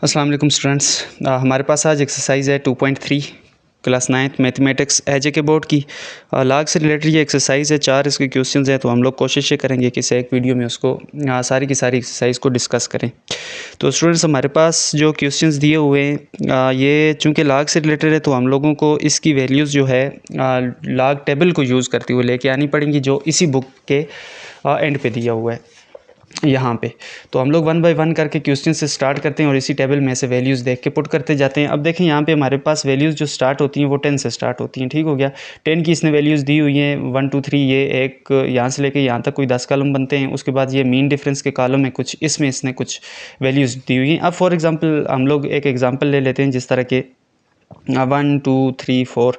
अस्सलाम वालेकुम स्टूडेंट्स। हमारे पास आज एक्सरसाइज है 2.3 क्लास 9th मैथमेटिक्स एजे के बोर्ड की। लाग से रिलेटेड ये एक्सरसाइज है, 4 इसके क्वेश्चंस हैं। तो हम लोग कोशिश ये करेंगे कि इसे एक वीडियो में उसको सारी की सारी एक्सरसाइज को डिस्कस करें। तो स्टूडेंट्स, हमारे पास जो क्वेश्चंस दिए हुए हैं ये चूँकि लाग से रिलेटेड है, तो हम लोगों को इसकी वैल्यूज़ जो है लाग टेबल को यूज़ करते हुए लेके आनी पड़ेंगी, जो इसी बुक के एंड पे दिया हुआ है यहाँ पे। तो हम लोग 1 बाय 1 करके क्वेश्चन से स्टार्ट करते हैं और इसी टेबल में से वैल्यूज़ देख के पुट करते जाते हैं। अब देखें यहाँ पे हमारे पास वैल्यूज़ जो स्टार्ट होती हैं वो 10 से स्टार्ट होती हैं। ठीक हो गया। 10 की इसने वैल्यूज़ दी हुई हैं 1 2 3, ये एक यहाँ से लेके यहाँ तक कोई 10 कॉलम बनते हैं। उसके बाद ये मीन डिफरेंस के कॉलम में कुछ इसमें इसने कुछ वैल्यूज़ दी हुई हैं। अब फॉर एग्ज़ाम्पल हम लोग एक एग्ज़ाम्पल ले लेते हैं, जिस तरह के 1 2 3 4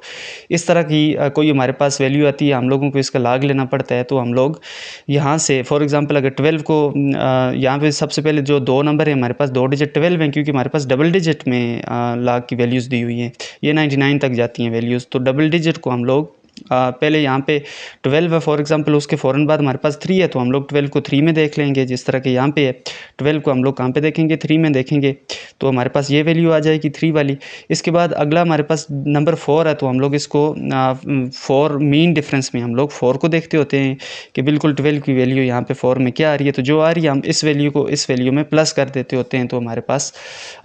इस तरह की कोई हमारे पास वैल्यू आती है, हम लोगों को इसका लाग लेना पड़ता है। तो हम लोग यहाँ से फॉर एग्जांपल अगर 12 को यहाँ पे सबसे पहले जो 2 नंबर है हमारे पास 2 डिजिट 12 हैं, क्योंकि हमारे पास डबल डिजिट में लाग की वैल्यूज़ दी हुई हैं। ये 99 तक जाती हैं वैल्यूज़। तो डबल डिजिट को हम लोग पहले यहाँ पे 12 है फॉर एग्जांपल, उसके फ़ौरन बाद हमारे पास 3 है, तो हम लोग 12 को 3 में देख लेंगे। जिस तरह के यहाँ पे है 12 को हम लोग कहाँ पे देखेंगे, 3 में देखेंगे। तो हमारे पास ये वैल्यू आ जाएगी 3 वाली। इसके बाद अगला हमारे पास नंबर 4 है, तो हम लोग इसको 4 मीन डिफरेंस में हम लोग 4 को देखते होते हैं कि बिल्कुल 12 की वैल्यू यहाँ पे 4 में क्या आ रही है। तो जो आ रही है हम इस वैल्यू को इस वैल्यू में प्लस कर देते होते हैं। तो हमारे पास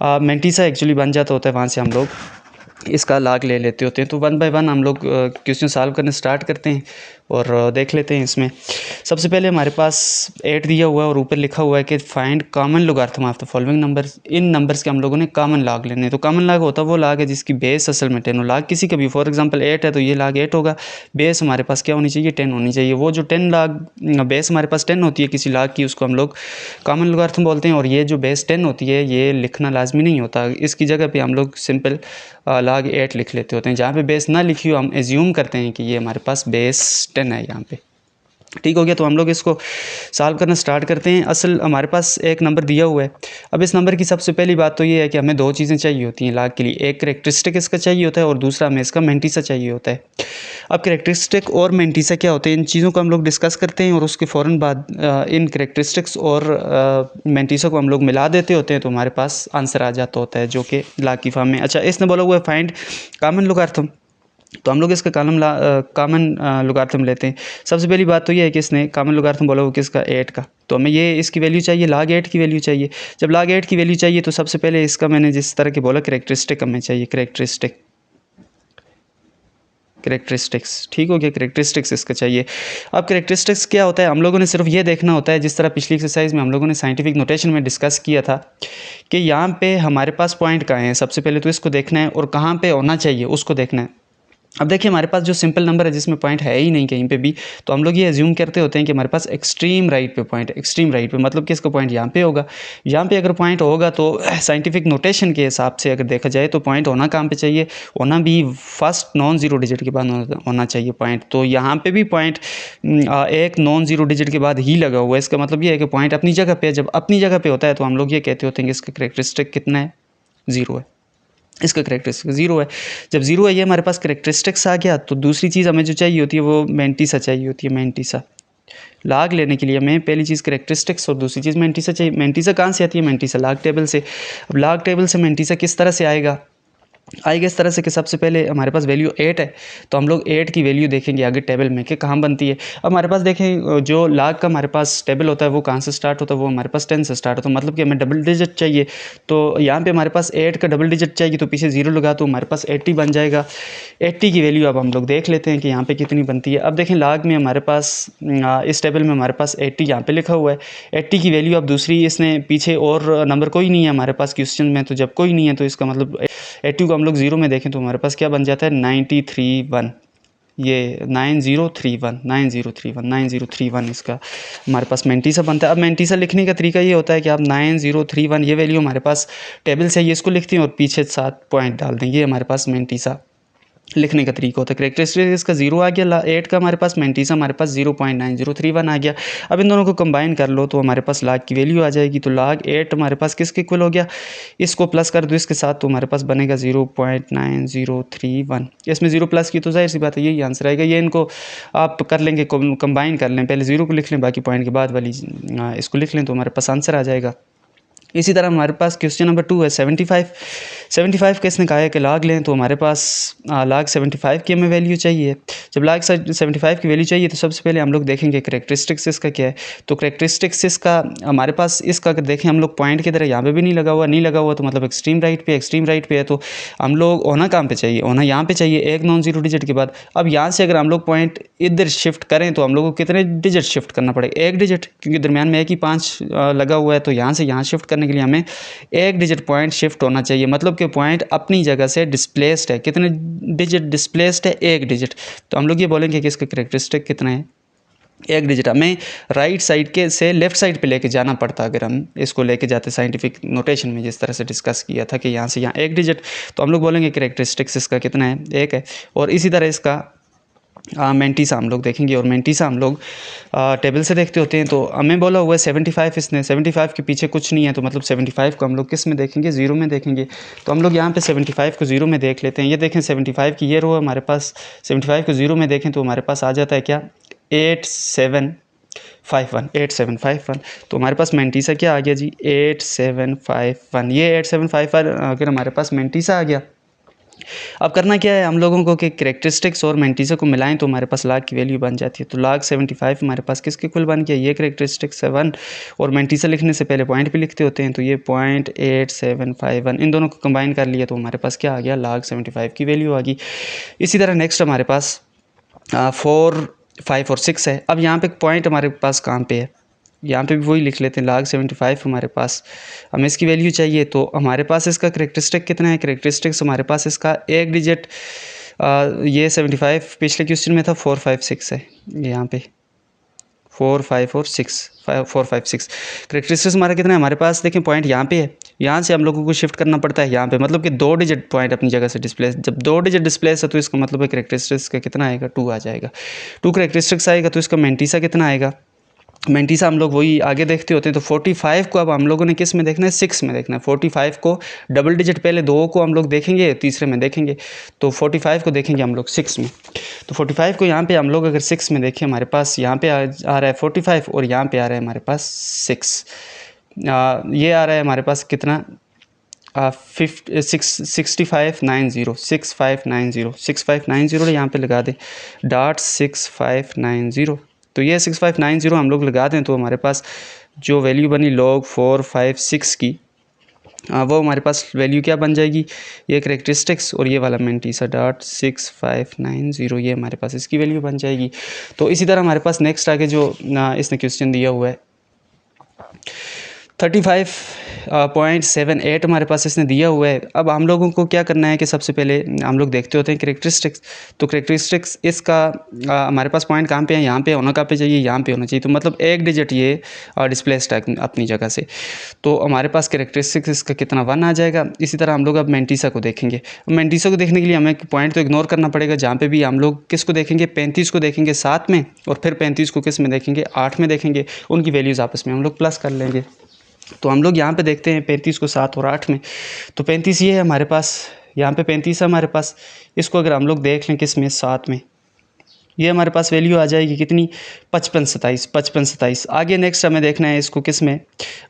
मेंटीसा एक्चुअली बन जाता होता है, वहाँ से हम लोग इसका लाग ले लेते होते हैं। तो 1 बाय 1 हम लोग क्वेश्चन सॉल्व करने स्टार्ट करते हैं और देख लेते हैं। इसमें सबसे पहले हमारे पास 8 दिया हुआ है और ऊपर लिखा हुआ है कि find common logarithm of the following numbers. In numbers के हम लोगों ने कॉमन लाग लेने हैं। तो कॉमन लाग होता है वो लाग है जिसकी बेस असल में 10 हो। लाग किसी का भी फॉर एग्जांपल 8 है तो ये लाग 8 होगा। बेस हमारे पास क्या होनी चाहिए, 10 होनी चाहिए। वो जो 10 लाग बेस हमारे पास 10 होती है किसी लाग की, उसको हम लोग कॉमन लोगारिथम बोलते हैं। और ये जो बेस 10 होती है ये लिखना लाजमी नहीं होता, इसकी जगह पे हम लोग सिंपल लाग 8 लिख लेते होते हैं। जहाँ पे बेस ना लिखी हो हम एज्यूम करते हैं कि ये हमारे पास बेस 10 है यहाँ पे। ठीक हो गया। तो हम लोग इसको सॉल्व करना स्टार्ट करते हैं। असल हमारे पास एक नंबर दिया हुआ है। अब इस नंबर की सबसे पहली बात तो ये है कि हमें 2 चीज़ें चाहिए होती हैं लाग के लिए। एक कैरेक्टरिस्टिक इसका चाहिए होता है और दूसरा हमें इसका मेंटीसा चाहिए होता है। अब कैरेक्टरिस्टिक और मेंटीसा क्या होते हैं, इन चीज़ों को हम लोग डिस्कस करते हैं और उसके फ़ौरन बाद इन कैरेक्टरिस्टिक्स और मेंटीसा को हम लोग मिला देते होते हैं। तो हमारे पास आंसर आ जाता होता है जो कि लाग की फॉर्म में। अच्छा, इसने बोला हुआ है फाइंड कॉमन लोगारिथम, तो हम लोग इसका कॉमन लोगारिथम लेते हैं। सबसे पहली बात तो ये है कि इसने कॉमन लोगारिथम बोला हुआ किसका, 8 का। तो हमें ये इसकी वैल्यू चाहिए, लाग 8 की वैल्यू चाहिए। जब लाग 8 की वैल्यू चाहिए तो सबसे पहले इसका मैंने जिस तरह के बोला कैरेक्टरिस्टिक हमें चाहिए, कैरेक्टरिस्टिक्स। ठीक हो गया, कैरेक्टरिस्टिक्स इसका चाहिए। अब कैरेक्टरिस्टिक्स क्या होता है, हम लोगों ने सिर्फ ये देखना होता है, जिस तरह पिछली एक्सरसाइज में हम लोगों ने साइंटिफिक नोटेशन में डिस्कस किया था कि यहाँ पे हमारे पास पॉइंट कहाँ हैं। सबसे पहले तो इसको देखना है और कहाँ पे होना चाहिए उसको देखना है। अब देखिए हमारे पास जो सिंपल नंबर है जिसमें पॉइंट है ही नहीं कहीं पे भी, तो हम लोग ये एज्यूम करते होते हैं कि हमारे पास एक्सट्रीम राइट पे पॉइंट है। एक्सट्रीम राइट पे मतलब कि इसका पॉइंट यहाँ पे होगा। यहाँ पे अगर पॉइंट होगा तो साइंटिफिक नोटेशन के हिसाब से अगर देखा जाए तो पॉइंट होना कहाँ पे चाहिए, होना भी फर्स्ट नॉन ज़ीरो डिजिट के बाद होना चाहिए पॉइंट। तो यहाँ पे भी पॉइंट एक नॉन ज़ीरो डिजिट के बाद ही लगा हुआ है। इसका मतलब ये है कि पॉइंट अपनी जगह पे है। जब अपनी जगह पे होता है तो हम लोग ये कहते होते हैं कि इसका कैरेक्टरिस्टिक कितना है, 0 है। इसका कैरेक्टरिस्टिक 0 है। जब 0 है ये हमारे पास कैरेक्टरिस्टिक्स आ गया, तो दूसरी चीज़ हमें जो चाहिए होती है वो मेंटीसा चाहिए होती है। मेंटीसा लाग लेने के लिए हमें पहली चीज़ कैरेक्टरिस्टिक्स और दूसरी चीज़ मेंटीसा चाहिए। मेंटीसा कहाँ से आती है, मेंटीसा लाग टेबल से। अब लाग टेबल से मेंटीसा किस तरह से आएगा इस तरह से कि सबसे पहले हमारे पास वैल्यू 8 है, तो हम लोग 8 की वैल्यू देखेंगे आगे टेबल में कि कहाँ बनती है। अब हमारे पास देखें जो लाग का हमारे पास टेबल होता है वो कहाँ से स्टार्ट होता है, वो हमारे पास 10 से स्टार्ट होता है। मतलब कि हमें डबल डिजिट चाहिए, तो यहाँ पे हमारे पास 8 का डबल डिजिट चाहिए, तो पीछे 0 लगा तो हमारे पास 80 बन जाएगा। 80 की वैल्यू अब हम लोग देख लेते हैं कि यहाँ पर कितनी बनती है। अब देखें लाग में हमारे पास इस टेबल में हमारे पास 80 यहाँ पर लिखा हुआ है। 80 की वैल्यू अब दूसरी इसने पीछे और नंबर कोई नहीं है हमारे पास क्वेश्चन में, तो जब कोई नहीं है तो इसका मतलब 80 को हम लोग 0 में देखें तो हमारे पास क्या बन जाता है, 931। ये 9031 इसका हमारे पास मेंटीसा बनता है। अब मेंटीसा लिखने का तरीका ये होता है कि आप 9031 ये वैल्यू हमारे पास टेबल से ये इसको लिखते हैं और पीछे 7 पॉइंट डाल दें। ये हमारे पास मेंटीसा लिखने का तरीका होता है। कैरेक्टरिस्टिक इसका 0 आ गया, 8 का हमारे पास मेंटीसा हमारे पास 0.9031 आ गया। अब इन दोनों को कंबाइन कर लो तो हमारे पास लाग की वैल्यू आ जाएगी। तो लाग 8 हमारे पास किसके इक्वल हो गया, इसको प्लस कर दो इसके साथ तो हमारे पास बनेगा 0.9031। इसमें 0 प्लस की तो जाहिर सी बात है यही आंसर आएगा। ये इनको आप कर लेंगे, कंबाइन कर लें, पहले 0 को लिख लें, बाकी पॉइंट के बाद वाली इसको लिख लें तो हमारे पास आंसर आ जाएगा। इसी तरह हमारे पास क्वेश्चन नंबर 2 है 75 का इसने कहा है कि लाग लें, तो हमारे पास लाग 75 की हमें वैल्यू चाहिए। जब लाग 75 की वैल्यू चाहिए तो सबसे पहले हम लोग देखेंगे करेक्टरिस्टिक्स इसका क्या है। तो करेक्टरिस्टिक्स इसका हमारे पास इसका अगर देखें हम लोग पॉइंट की तरह यहाँ पे भी नहीं लगा हुआ तो मतलब एक्सट्रीम राइट पे है, तो हम लोग होना कहाँ पे चाहिए, होना यहाँ पे चाहिए एक नॉन जीरो डिजिट के बाद। अब यहाँ से अगर हम लोग पॉइंट इधर शिफ्ट करें तो हम लोग को कितने डिजिट शिफ्ट करना पड़ेगा, एक डिजिट, क्योंकि दरमियान में एक ही 5 लगा हुआ है। तो यहाँ से यहाँ शिफ्ट करने के लिए हमें एक डिजिट पॉइंट शिफ्ट होना चाहिए, मतलब कि पॉइंट अपनी जगह से डिस्प्लेस्ड है। कितने डिजिट डिस्प्लेस्ड है, एक डिजिट। तो हम लोग ये बोलेंगे कि इसका करेक्टरिस्टिक कितना है, एक डिजिट। हमें राइट साइड के से लेफ़्ट साइड पे लेके जाना पड़ता अगर हम इसको लेके जाते साइंटिफिक नोटेशन में, जिस तरह से डिस्कस किया था कि यहाँ से यहाँ एक डिजिट। तो हम लोग बोलेंगे करेक्टरिस्टिक्स इसका कितना है, एक है। और इसी तरह इसका मेंटीसा हम लोग देखेंगे, और मेंटीसा हम लोग टेबल से देखते होते हैं। तो हमें बोला हुआ है 75, इसने 75 के पीछे कुछ नहीं है, तो मतलब 75 को हम लोग किस में देखेंगे, ज़ीरो में देखेंगे। तो हम लोग यहाँ पे 75 को ज़ीरो में देख लेते हैं। ये देखें 75 की ये रो हमारे पास, 75 को ज़ीरो में देखें तो हमारे पास आ जाता है क्या, 8751। तो हमारे पास मेंटीसा क्या आ गया जी, 8751। ये 8751 अगर हमारे पास मेंटीसा आ गया। अब करना क्या है हम लोगों को कि करेक्टरिस्टिक्स और मेंटीसा को मिलाएं तो हमारे पास लाग की वैल्यू बन जाती है। तो लाग 75 हमारे पास किसके इक्वल बन गया, ये करेक्टरिस्टिक्स 7, और मेंटीसा लिखने से पहले पॉइंट भी लिखते होते हैं। तो ये 0.8751 इन दोनों को कंबाइन कर लिया तो हमारे पास क्या आ गया, लाग 75 की वैल्यू आ गई। इसी तरह नेक्स्ट हमारे पास 4, 5 और 6 है। अब यहाँ पे पॉइंट हमारे पास कहाँ पे है, यहाँ पे भी वही लिख लेते हैं, लाग 75 हमारे पास, हमें इसकी वैल्यू चाहिए। तो हमारे पास इसका करेक्टरिस्टिक कितना है, करेक्टरिस्टिक्स हमारे पास इसका एक डिजिट, ये 75 पिछले क्वेश्चन में था 4, 5, 6 है, यहाँ पे 4, 5 और 6, 4, 5, 6। करेक्टरिस्टिक्स हमारा कितना है, हमारे पास देखें पॉइंट यहाँ पे है, यहाँ से हम लोगों को शिफ्ट करना पड़ता है यहाँ पे, मतलब कि 2 डिजिट पॉइंट अपनी जगह से डिस्प्लेस। जब 2 डिजिट डिस्प्लेस है तो इसका मतलब है करेक्टरिस्टिक्स का कितना आएगा, 2 आ जाएगा। 2 करेक्टरिस्टिक्स आएगा तो इसका मेंटीसा कितना आएगा, मेंटीसा हम लोग वही आगे देखते होते हैं। तो 45 को अब हम लोगों ने किस में देखना है, 6 में देखना है। 45 को डबल डिजिट, पहले 2 को हम लोग देखेंगे, तीसरे में देखेंगे। तो 45 को देखेंगे हम लोग 6 में। तो 45 को यहाँ पे हम लोग अगर 6 में देखें, हमारे पास यहाँ पे आ रहा है 45 और यहाँ पे आ रहा है हमारे पास 6। ये आ रहा है हमारे पास कितना, 6590 यहाँ पे लगा दें डॉट 6590। तो ये 6590 हम लोग लगा दें तो हमारे पास जो वैल्यू बनी log 456 की, वो हमारे पास वैल्यू क्या बन जाएगी, ये करेक्टरिस्टिक्स और ये वाला मेंटीसा डॉट 6590, ये हमारे पास इसकी वैल्यू बन जाएगी। तो इसी तरह हमारे पास नेक्स्ट आगे जो इसने क्वेश्चन दिया हुआ है 35.78 हमारे पास इसने दिया हुआ है। अब हम लोगों को क्या करना है कि सबसे पहले हम लोग देखते होते हैं करेक्टरिस्टिक्स। तो करेक्टरिस्टिक्स इसका हमारे पास पॉइंट कहाँ पे है, यहाँ पे होना कहाँ पे चाहिए, यहाँ पे होना चाहिए। तो मतलब एक डिजिट ये डिस्प्लेस्ड है अपनी जगह से। तो हमारे पास करेक्टरिस्टिक्स इसका कितना 1 आ जाएगा। इसी तरह हम लोग अब मेंटीसा को देखेंगे। मेंटीसा को देखने के लिए हमें पॉइंट तो इग्नोर करना पड़ेगा, जहाँ पे भी हम लोग किसको देखेंगे, 35 को देखेंगे 7 में, और फिर 35 को किस में देखेंगे, 8 में देखेंगे। उनकी वैल्यूज़ आपस में हम लोग प्लस कर लेंगे। तो हम लोग यहाँ पे देखते हैं 35 को 7 और 8 में। तो 35 ये है हमारे पास, यहाँ पे 35 है हमारे पास। इसको अगर हम लोग देख लें किस में, 7 में, ये हमारे पास वैल्यू आ जाएगी कितनी, 55-27। आगे नेक्स्ट हमें देखना है इसको किस में,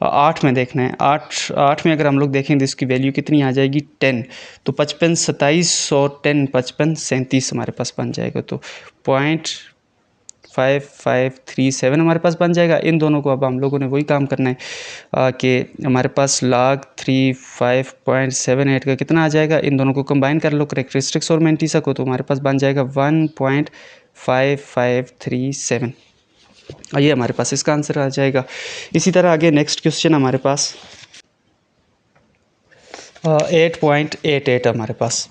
8 में देखना है। 8 में अगर हम लोग देखें तो इसकी वैल्यू कितनी आ जाएगी, 10। तो 55-27 और 10 55-37 हमारे पास बन जाएगा। तो 0.5537 हमारे पास बन जाएगा। इन दोनों को अब हम लोगों ने वही काम करना है कि हमारे पास log 35.78 का कितना आ जाएगा, इन दोनों को कंबाइन कर लो करेक्टरिस्टिक्स और मेंटीसा को, तो हमारे पास बन जाएगा 1.5537। ये हमारे पास इसका आंसर आ जाएगा। इसी तरह आगे नेक्स्ट क्वेश्चन हमारे पास 8.88 हमारे पास।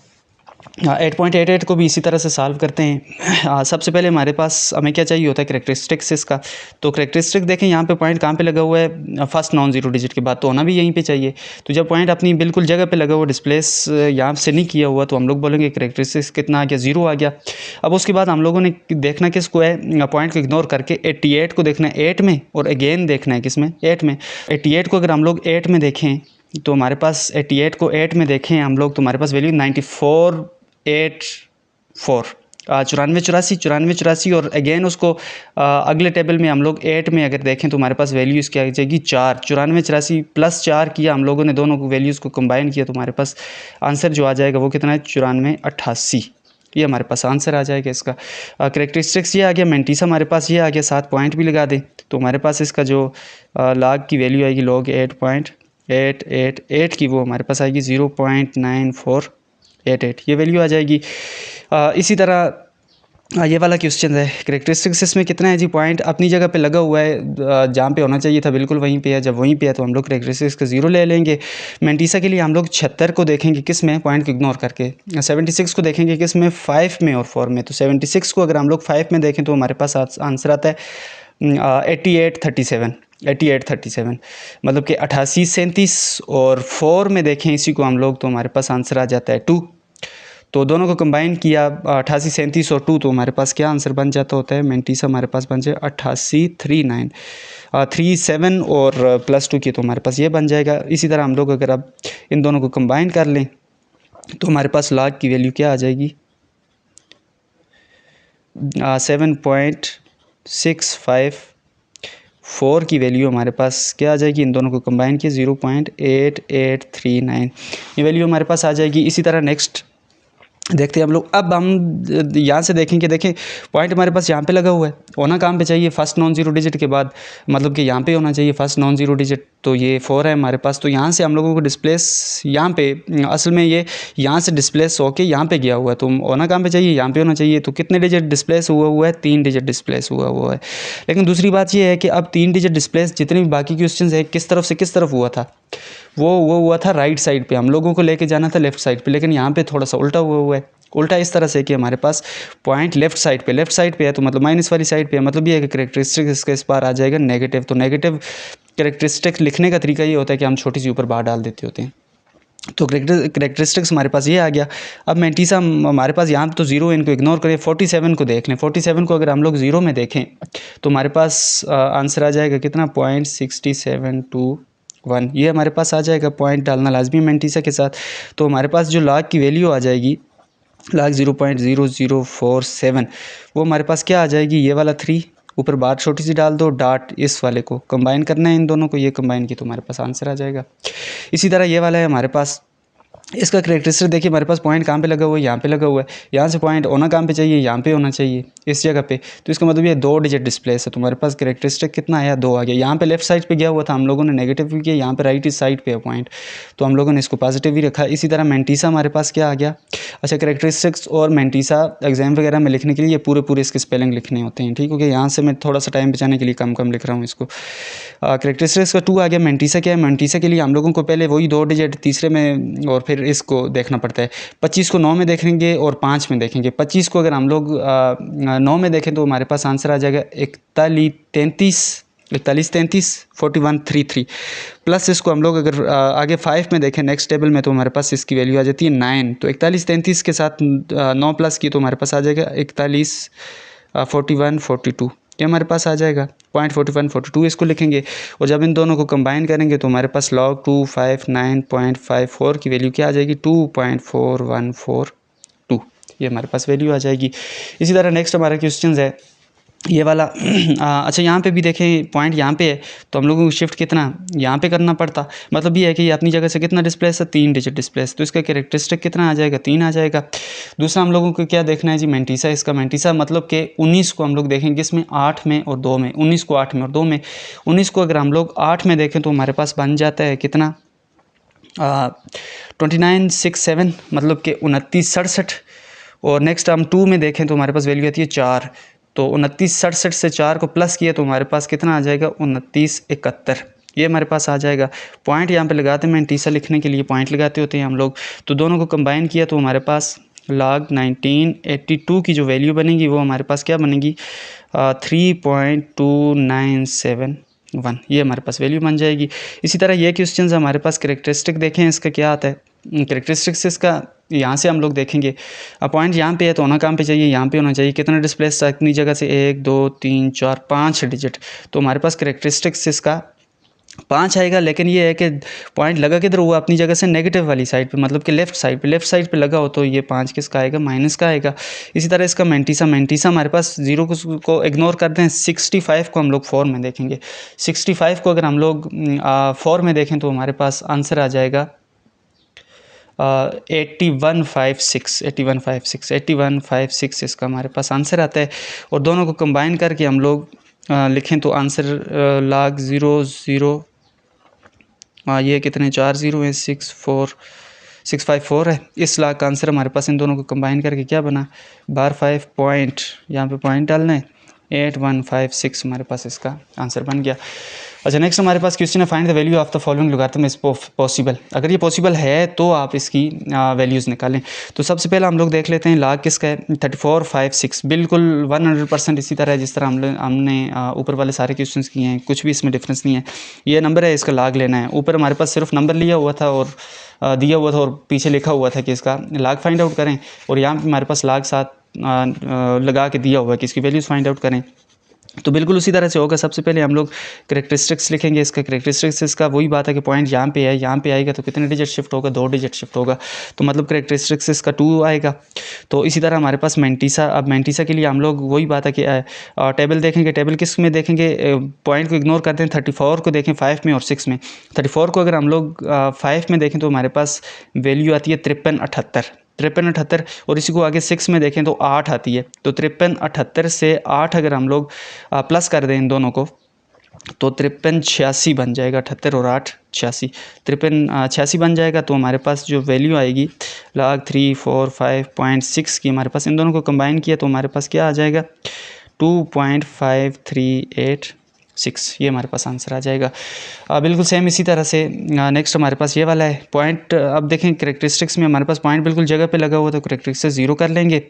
8.88 को भी इसी तरह से सॉल्व करते हैं। सबसे पहले हमारे पास हमें क्या चाहिए होता है, करेक्टरिस्टिक्स इसका। तो करेक्टरिस्टिक देखें यहाँ पे पॉइंट कहाँ पे लगा हुआ है, फर्स्ट नॉन जीरो डिजिट के बाद, तो होना भी यहीं पे चाहिए। तो जब पॉइंट अपनी बिल्कुल जगह पे लगा हुआ, डिस्प्लेस यहाँ से नहीं किया हुआ, तो हम लोग बोलेंगे करेक्टरिस्टिक्स कितना आ गया, 0 आ गया। अब उसके बाद हम लोगों ने देखना किसको है, पॉइंट को इग्नोर करके 88 को देखना है 8 में, और अगेन देखना है किसमें, 8 में। 88 को अगर हम लोग 8 में देखें तो हमारे पास 88 को 8 में देखें हम लोग, तो हमारे पास वैल्यू 9484 चौरानवे चौरासी और अगेन उसको अगले टेबल में हम लोग 8 में अगर देखें तो हमारे पास वैल्यू इसकी आ जाएगी 4। 94 प्लस 4 किया हम लोगों ने, दोनों को वैल्यूज़ को कंबाइन किया तो हमारे पास आंसर जो आ जाएगा वो कितना है 9488। ये हमारे पास आंसर आ जाएगा इसका। करेक्टरिस्टिक्स ये आ गया, मेंटिसा हमारे पास ये आ गया, 7 पॉइंट भी लगा दें तो हमारे पास इसका जो लॉग की वैल्यू आएगी log 8.888 की वो हमारे पास आएगी 0.9488, ये वैल्यू आ जाएगी। इसी तरह ये वाला क्वेश्चन है, करेक्टरिस्टिक्स इसमें कितना है जी, पॉइंट अपनी जगह पे लगा हुआ है, जहाँ पे होना चाहिए था बिल्कुल वहीं पे है। जब वहीं पे है तो हम लोग करेक्टरिस्टिक्स का 0 ले लेंगे। मेंटिसा के लिए हम लोग 76 को देखेंगे किस में, पॉइंट को इग्नोर करके। 76 को देखेंगे किस में, 5 में और 4 में। तो 76 को अगर हम लोग 5 में देखें तो हमारे पास आंसर आता है 8837, मतलब कि 8837। और 4 में देखें इसी को हम लोग तो हमारे पास आंसर आ जाता है 2। तो दोनों को कंबाइन किया 8837 और 2 तो हमारे पास क्या आंसर बन जाता होता है, मेंटिसा हमारे पास बन जाए 8837 और प्लस 2 की तो हमारे पास ये बन जाएगा। इसी तरह हम लोग अगर अब इन दोनों को कंबाइन कर लें तो हमारे पास लॉग की वैल्यू क्या आ जाएगी 7.654 की वैल्यू हमारे पास क्या आ जाएगी, इन दोनों को कंबाइन किया 0.8839, ये वैल्यू हमारे पास आ जाएगी। इसी तरह नेक्स्ट देखते हैं हम लोग। अब हम यहाँ से देखेंगे, देखें पॉइंट हमारे पास यहाँ पे लगा हुआ है, होना कहाँ पे चाहिए, फर्स्ट नॉन जीरो डिजिट के बाद, मतलब कि यहाँ पे होना चाहिए फर्स्ट नॉन जीरो डिजिट। तो ये 4 है हमारे पास, तो यहाँ से हम लोगों को डिस्प्लेस यहाँ पे, असल में ये यहाँ से डिस्प्लेस होके यहाँ पे गया हुआ है, तो होना कहाँ पे चाहिए, यहाँ पे होना चाहिए। तो कितने डिजिट डिस्प्लेस हुआ है, 3 डिजिट डिस्प्लेस हुआ है। लेकिन दूसरी बात ये है कि अब 3 डिजिट डिस्प्लेस जितने भी बाकी क्वेश्चन है किस तरफ से किस तरफ हुआ था, वो हुआ था राइट साइड पे, हम लोगों को लेके जाना था लेफ्ट साइड पे। लेकिन यहाँ पे थोड़ा सा उल्टा हुआ है। उल्टा इस तरह से कि हमारे पास पॉइंट लेफ्ट साइड पे है, तो मतलब माइनस वाली साइड पे है, मतलब ये है कि करेक्टरिस्टिक इसका इस बार आ जाएगा नेगेटिव। तो नेगेटिव करेक्टरिस्टिक लिखने का तरीका ये होता है कि हम छोटी सी ऊपर बार डाल देते होते हैं। तो करेक्टरिस्टिक्स हमारे पास ये आ गया। अब मेंटिसा हमारे पास यहाँ पे तो 0, इनको इग्नोर करें। 47 को देख लें, 47 को अगर हम लोग 0 में देखें तो हमारे पास आंसर आ जाएगा कितना, 0.6721, ये हमारे पास आ जाएगा। पॉइंट डालना लाजमी मेंटिसा के साथ। तो हमारे पास जो लॉग की वैल्यू आ जाएगी लॉग 0.0047, वो हमारे पास क्या आ जाएगी, ये वाला 3 ऊपर बार छोटी सी डाल दो, डॉट इस वाले को कंबाइन करना है, इन दोनों को ये कंबाइन की तो हमारे पास आंसर आ जाएगा। इसी तरह ये वाला है हमारे पास, इसका करेक्टरिस्टिक देखिए हमारे पास पॉइंट कहाँ पे लगा हुआ है, यहाँ पे लगा हुआ है। यहाँ से पॉइंट होना कहाँ पे चाहिए, यहाँ पे होना चाहिए इस जगह पे। तो इसका मतलब ये 2 डिजिट डिस्प्लेस है, तो हमारे पास करेक्टरिस्टिक कितना आया, 2 आ गया। यहाँ पे लेफ्ट साइड पे गया हुआ था, हम लोगों ने नेगेटिव भी किया, यहाँ पे राइट साइड पे है पॉइंट, तो हम लोगों ने इसको पॉजिटिव ही रखा। इसी तरह मेंटिसा हमारे पास क्या आ गया। अच्छा, करेक्टरिस्टिक्स और मेंटिसा एग्जाम वगैरह में लिखने के लिए पूरे इसके स्पेलिंग लिखने होते हैं, ठीक हो गया। यहाँ से मैं थोड़ा सा टाइम बचाने के लिए कम लिख रहा हूँ इसको। करेक्टरिस्टिक्स का 2 आ गया। मेंटिसा क्या है, मेंटिसा के लिए हम लोगों को पहले वही 2 डिजिट तीसरे में और फिर इसको देखना पड़ता है। 25 को 9 में देखेंगे और 5 में देखेंगे। 25 को अगर हम लोग 9 में देखें तो हमारे पास आंसर आ जाएगा 4133 प्लस इसको हम लोग अगर आगे 5 में देखें नेक्स्ट टेबल में तो हमारे पास इसकी वैल्यू आ जाती है 9। तो 4133 के साथ 9 प्लस की तो हमारे पास आ जाएगा 4142, ये हमारे पास आ जाएगा 0.4142, इसको लिखेंगे। और जब इन दोनों को कंबाइन करेंगे तो हमारे पास log 259.54 की वैल्यू क्या आ जाएगी, 2.4142, ये हमारे पास वैल्यू आ जाएगी। इसी तरह नेक्स्ट हमारा क्वेश्चन है ये वाला। अच्छा, यहाँ पे भी देखें पॉइंट यहाँ पे है तो हम लोगों को शिफ्ट कितना यहाँ पे करना पड़ता, मतलब ये है कि ये अपनी जगह से कितना डिस्प्लेस है, 3 डिजिट डिस्प्लेस। तो इसका कैरेक्टरिस्टिक कितना आ जाएगा, 3 आ जाएगा। दूसरा हम लोगों को क्या देखना है जी, मेंटिसा। इसका मेंटिसा मतलब कि 19 को हम लोग देखेंगे इसमें 8 में और 2 में, 19 को 8 में और 2 में। 19 को अगर हम लोग 8 में देखें तो हमारे पास बन जाता है कितना, 2967, मतलब कि 2967। और नेक्स्ट हम 2 में देखें तो हमारे पास वैल्यू आती है 4, तो 2967 से 4 को प्लस किया तो हमारे पास कितना आ जाएगा, 2971, ये हमारे पास आ जाएगा। पॉइंट यहाँ पे लगाते हैं, मेंटिसा लिखने के लिए पॉइंट लगाते होते हैं हम लोग। तो दोनों को कंबाइन किया तो हमारे पास log 1982 की जो वैल्यू बनेगी वो हमारे पास क्या बनेगी, 3.2971, ये हमारे पास वैल्यू बन जाएगी। इसी तरह ये क्वेश्चन हमारे पास कैरेक्टरिस्टिक देखें इसका क्या आता है। कैरेक्टरिस्टिक्स इसका यहाँ से हम लोग देखेंगे, पॉइंट यहाँ पे है तो होना कहाँ पे चाहिए, यहाँ पे होना चाहिए। कितना डिस्प्लेस अपनी जगह से, 1 2 3 4 5 डिजिट। तो हमारे पास कैरेक्टरिस्टिक्स इसका 5 आएगा, लेकिन ये है कि पॉइंट लगा किधर हुआ, अपनी जगह से नेगेटिव वाली साइड पे, मतलब कि लेफ़्ट साइड पे लगा हो, तो ये 5 किसका आएगा, माइनस का आएगा। इसी तरह इसका मेंटीसा हमारे पास 0 को इग्नोर करते हैं, 65 को हम लोग 4 में देखेंगे। 65 को अगर हम लोग 4 में देखें तो हमारे पास आंसर आ जाएगा 8156 इसका हमारे पास आंसर आता है। और दोनों को कंबाइन करके हम लोग लिखें तो आंसर log 0 ये कितने 4 0 है, 654 है। इस लाग का आंसर हमारे पास इन दोनों को कंबाइन करके क्या बना, बार 5 पॉइंट, यहाँ पे पॉइंट डालना है, 8156 हमारे पास इसका आंसर बन गया। अच्छा, नेक्स्ट हमारे पास क्वेश्चन है, find the value of the following logarithm is possible. अगर ये पॉसिबल है तो आप इसकी वैल्यूज़ निकालें। तो सबसे पहले हम लोग देख लेते हैं लाग किसका है, 3456, बिल्कुल 100% इसी तरह है जिस तरह हमने ऊपर वाले सारे क्वेश्चंस किए हैं, कुछ भी इसमें डिफरेंस नहीं है। ये नंबर है, इसका लाग लेना है। ऊपर हमारे पास सिर्फ नंबर लिया हुआ था और दिया हुआ था और पीछे लिखा हुआ था कि इसका लाग फाइंड आउट करें, और यहाँ पर हमारे पास लाग साथ लगा के दिया हुआ है कि इसकी वैल्यूज़ फाइंड आउट करें। तो बिल्कुल उसी तरह से होगा। सबसे पहले हम लोग करेक्टरिस्टिक्स लिखेंगे। इसका करेक्टरिस्टिक्स इसका वही बात है कि पॉइंट यहाँ पे है, यहाँ पे आएगा तो कितने डिजिट शिफ्ट होगा, 2 डिजिट शिफ्ट होगा, तो मतलब करेक्टरिस्टिक्स इसका 2 आएगा। तो इसी तरह हमारे पास मेंटीसा, अब मेंटीसा के लिए हम लोग वही बात है कि टेबल देखेंगे। टेबल किस में देखेंगे, पॉइंट को इग्नोर करते हैं, 34 को देखें 5 में और 6 में। 34 को अगर हम लोग 5 में देखें तो हमारे पास वैल्यू आती है 5378, और इसी को आगे 6 में देखें तो 8 आती है। तो 5378 से 8 अगर हम लोग प्लस कर दें इन दोनों को तो 5386 बन जाएगा। 78 और 8 86, 5386 बन जाएगा। तो हमारे पास जो वैल्यू आएगी log 345.6 की, हमारे पास इन दोनों को कंबाइन किया तो हमारे पास क्या आ जाएगा, 2.5386, ये हमारे पास आंसर आ जाएगा। बिल्कुल सेम इसी तरह से नेक्स्ट हमारे पास ये वाला है पॉइंट। अब देखें करेक्टरिस्टिक्स में हमारे पास पॉइंट बिल्कुल जगह पे लगा हुआ तो करेक्टरिस्टिक्स 0 कर लेंगे।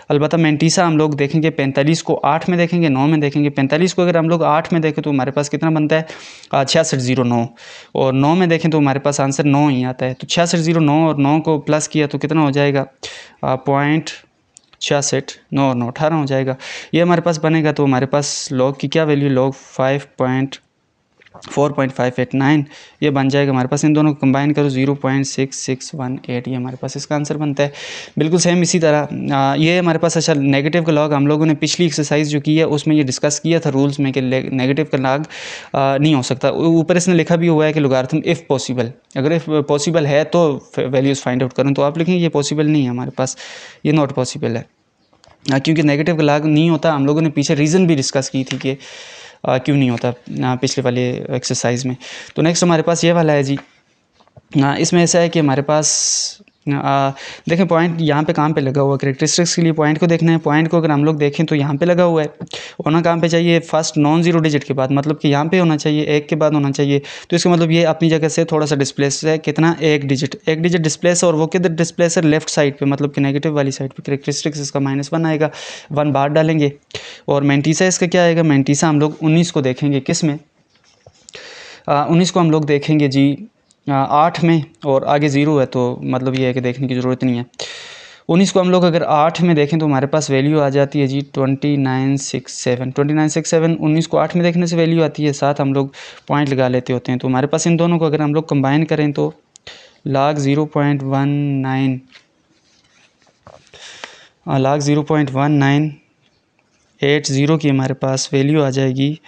अलबत्ता मेंटीसा हम लोग देखेंगे 45 को 8 में देखेंगे, 9 में देखेंगे। 45 को अगर हम लोग 8 में देखें तो हमारे पास कितना बनता है, 6609, और 9 में देखें तो हमारे पास आंसर 9 ही आता है। तो 6609 और 9 को प्लस किया तो कितना हो जाएगा, 66 9 और 9 18 हो जाएगा। ये हमारे पास बनेगा। तो हमारे पास लॉग की क्या वैल्यू, लॉग 4.589 ये बन जाएगा हमारे पास। इन दोनों को कंबाइन करो 0.6618, ये हमारे पास इसका आंसर बनता है। बिल्कुल सेम इसी तरह ये हमारे पास। अच्छा, नेगेटिव का लॉग हम लोगों ने पिछली एक्सरसाइज जो की है उसमें ये डिस्कस किया था रूल्स में कि नेगेटिव का लॉग नहीं हो सकता। ऊपर इसने लिखा भी हुआ है कि लॉगरिथम इफ़ पॉसिबल, अगर इफ़ पॉसिबल है तो वैल्यूज़ फाइंड आउट करूँ, तो आप लिखेंगे ये पॉसिबल नहीं है हमारे पास, ये नॉट पॉसिबल है क्योंकि नेगेटिव का लॉग नहीं होता। हम लोगों ने पीछे रीज़न भी डिस्कस की थी कि क्यों नहीं होता पिछले वाले एक्सरसाइज में। तो नेक्स्ट हमारे पास ये वाला है जी। इसमें ऐसा है कि हमारे पास देखें पॉइंट यहाँ पे कहाँ पे लगा हुआ है, करेक्टरिस्टिक्स के लिए पॉइंट को देखना है। पॉइंट को अगर हम लोग देखें तो यहाँ पे लगा हुआ है, होना कहाँ पे चाहिए, फर्स्ट नॉन जीरो डिजिट के बाद, मतलब कि यहाँ पे होना चाहिए, 1 के बाद होना चाहिए। तो इसका मतलब ये अपनी जगह से थोड़ा सा डिस्प्लेस है, कितना, 1 डिजिट डिस्प्लेस, और वो किधर डिस्प्लेस है, लेफ्ट साइड पे, मतलब कि नेगेटिव वाली साइड पे। करेक्टरिस्टिक्स इसका -1 आएगा, 1 बार डालेंगे। और मेंटीसा इसका क्या आएगा, मेंटीसा हम लोग 19 को देखेंगे, किस में, 19 को हम लोग देखेंगे जी 8 में, और आगे 0 है तो मतलब ये है कि देखने की ज़रूरत नहीं है। 19 को हम लोग अगर 8 में देखें तो हमारे पास वैल्यू आ जाती है जी 2967। 19 को 8 में देखने से वैल्यू आती है, साथ हम लोग पॉइंट लगा लेते होते हैं। तो हमारे पास इन दोनों को अगर हम लोग कंबाइन करें तो log 0.1980 की हमारे पास वैल्यू आ जाएगी,